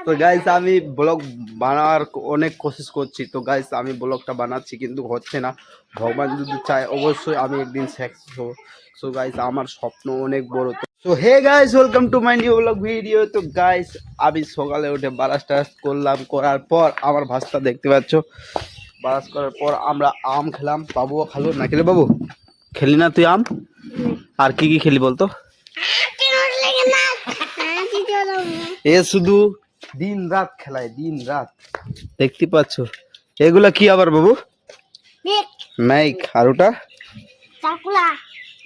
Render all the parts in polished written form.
তো গাইস আমি ব্লগ বানানোর অনেক কোশিশ করছি। তো গাইস আমি ব্লগটা বানাচ্ছি কিন্তু হচ্ছে না। ভগবান যদি চায় অবশ্যই আমি একদিন সাকসেস হব। সো গাইস আমার স্বপ্ন অনেক বড়। তো hey guys, welcome to my new blog video. তো গাইস আমি সকালে উঠে ব্রাশ টাশ করলাম, করার পর আমার ভাষা দেখতে পাচ্ছ। ব্রাশ করার পর আমরা আম খেলাম, বাবুও খালো। না খেলে বাবু খেলি না তুই আম? আর কি কি খেলি বলতো? এ শুধু দিন রাত খেলায়, দিন রাত। দেখতে পাচ্ছ এগুলা কি আবার বাবু? মাইক। আর ওটা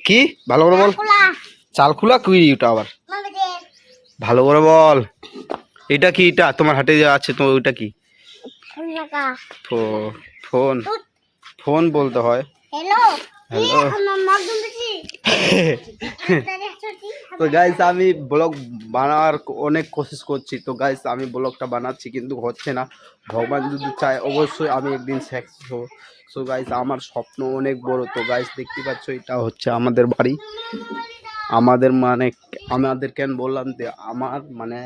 কি? ভালো করে বল। চালকুলা কি ওটা আবার? ভালো করে বল। এটা কি? এটা তোমার হাতে যা আছে তো ওটা কি? ফোন। ফোন বলতে হয়। হ্যালো। তো গাইস আমি ব্লগ বানানোর অনেক কোশিশ করছি। তো গাইস আমি ব্লগটা বানাচ্ছি কিন্তু হচ্ছে না। ভগবান যদি চায় অবশ্যই আমি একদিন সাকসেস হব। সো গাইস আমার স্বপ্ন অনেক বড়। তো গাইস দেখতে পাচ্ছ এটা হচ্ছে আমাদের বাড়ি। আমাদের কেন বললাম যে আমার মানে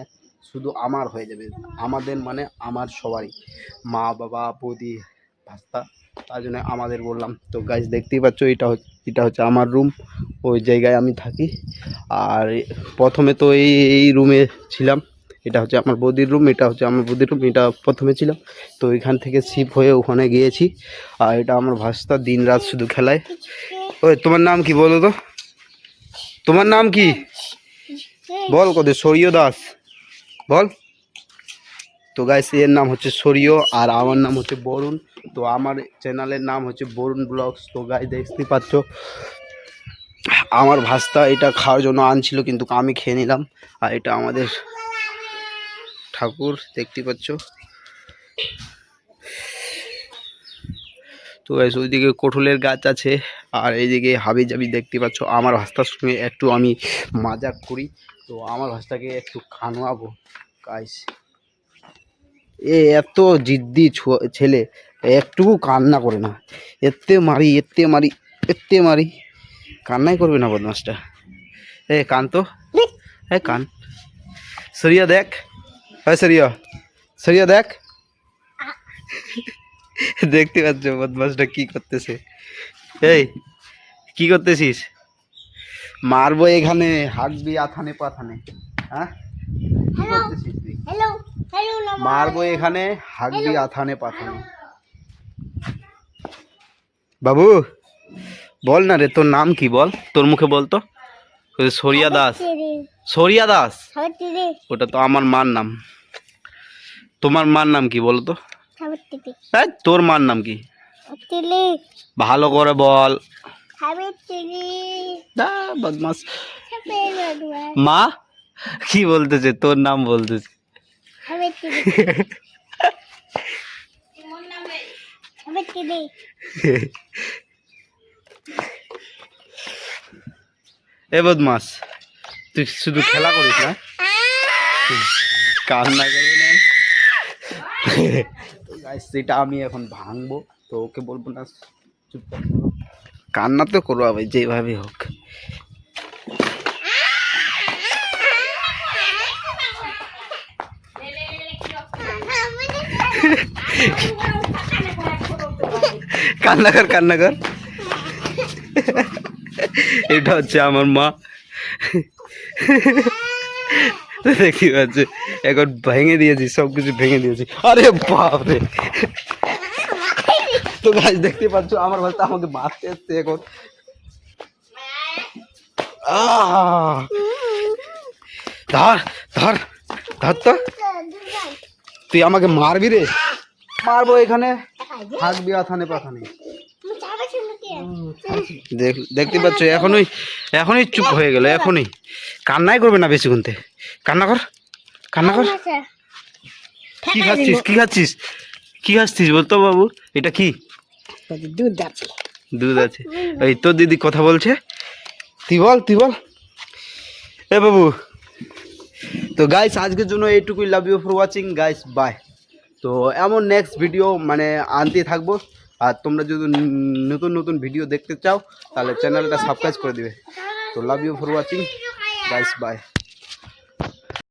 শুধু আমার হয়ে যাবে, আমাদের মানে আমার সবারই, মা বাবা বৌদি ভাস্তা, তার জন্য আমাদের বললাম। তো গাইস দেখতেই পাচ্ছ এটা হচ্ছে আমার রুম, ওই জায়গায় আমি থাকি। আর প্রথমে তো এই রুমে ছিলাম। এটা হচ্ছে আমার বৌদির রুম, এটা হচ্ছে আমার বৌদির রুম। এটা প্রথমে ছিলাম, তো এখান থেকে শিফট হয়ে ওখানে গিয়েছি। আর এটা আমার ভাস্তা দিন রাত শুধু খেলায়। ওই তোমার নাম কি বলো তো? তোমার নাম কি বল? কোথায়? সূর্য দাস বল। তো গাইস এর নাম হচ্ছে সূর্য আর আমার নাম হচ্ছে বরুণ। তো আমার চ্যানেলের নাম হচ্ছে বরুণ ব্লগস। তো গাইস দেখতে পাচ্ছ আমার ভাস্তা এটা খাওয়ার জন্য আনছিল কিন্তু আমি খেয়ে নিলাম। আর এটা আমাদের ঠাকুর দেখতে পাচ্ছ। তো গাইস ওইদিকে কটহলের গাছ আছে আর এইদিকে হাবি জাবি দেখতে পাচ্ছ। আমার ভাস্তার সঙ্গে একটু আমি মজাক করি, তো আমার ভাস্তাকে একটু খাওয়াবো গাইস। এত জিদ্দি ছেলে, একটুকু কান্না করে না। এতে মারি এতে মারি এতে মারি, কান্নাই করবে না বদমাসটা। কান তো, কান। সরিয়া দেখ, সরিয়া দেখ। দেখতে পাচ্ছ বদমাসটা কি করতেছে? এই কি করতেছিস? মারবো এখানে, হাঁকবি আথানে পাথানে। হ্যাঁ কি করতেছিস তুই? মারবো এখানে, হাঁকবি আথানে পাথানে। বাবু বল না রে, তোর নাম কি বল? তোর মুখে বলতো। সরিয়া দাস। সরিয়া দাস ওটা তো আমার মার নাম। তোমার মার নাম কি বলো তো? তোর মার নাম কি? ভালো করে বল। বদমাস মা কি বলতেছে? তোর নাম বলতেছে। এ বদমাস তুই শুধু খেলা করিস না, কান্না করে না। সেটা আমি এখন ভাঙবো, তো ওকে বলবো না চুপচাপ কান্না তো করবো ভাই যেভাবে হোক। কান্না কর কান্না কর। এটা হচ্ছে আমার মা, দেখি পাচ্ছে এখন ভেঙে দিয়েছি, সবকিছু ভেঙে দিয়েছি। আরে বাপরে। তো গাছ দেখতে পাচ্ছ আমার ভাষা আমাকে মারতে আসছে এখন। ধর ধর ধর তো, তুই আমাকে মারবি রে? মারবো এখানে, হাঁকবি আথানে পাথানে। দেখতে পাচ্ছ এখনই চুপ হয়ে গেল, এখনই কান্নাই করবে না বেশি গুনতে। কান্না কর কান্না কর। কি খাচ্ছিস কি খাচ্ছিস কি খাচ্ছিস বলতো বাবু? এটা কি? দুধ আছে। এই তোর দিদি কথা বলছে, তুই বল তুই বল। এ বাবু, তো গাইস আজকের জন্য এইটুকুই। Love you for watching guys, bye. তো এমন নেক্সট ভিডিও মানে আনতে থাকবো। আর তোমরা যদি নতুন নতুন ভিডিও দেখতে চাও তাহলে চ্যানেলটা সাবস্ক্রাইব করে দিবে। তো love you for watching guys, by.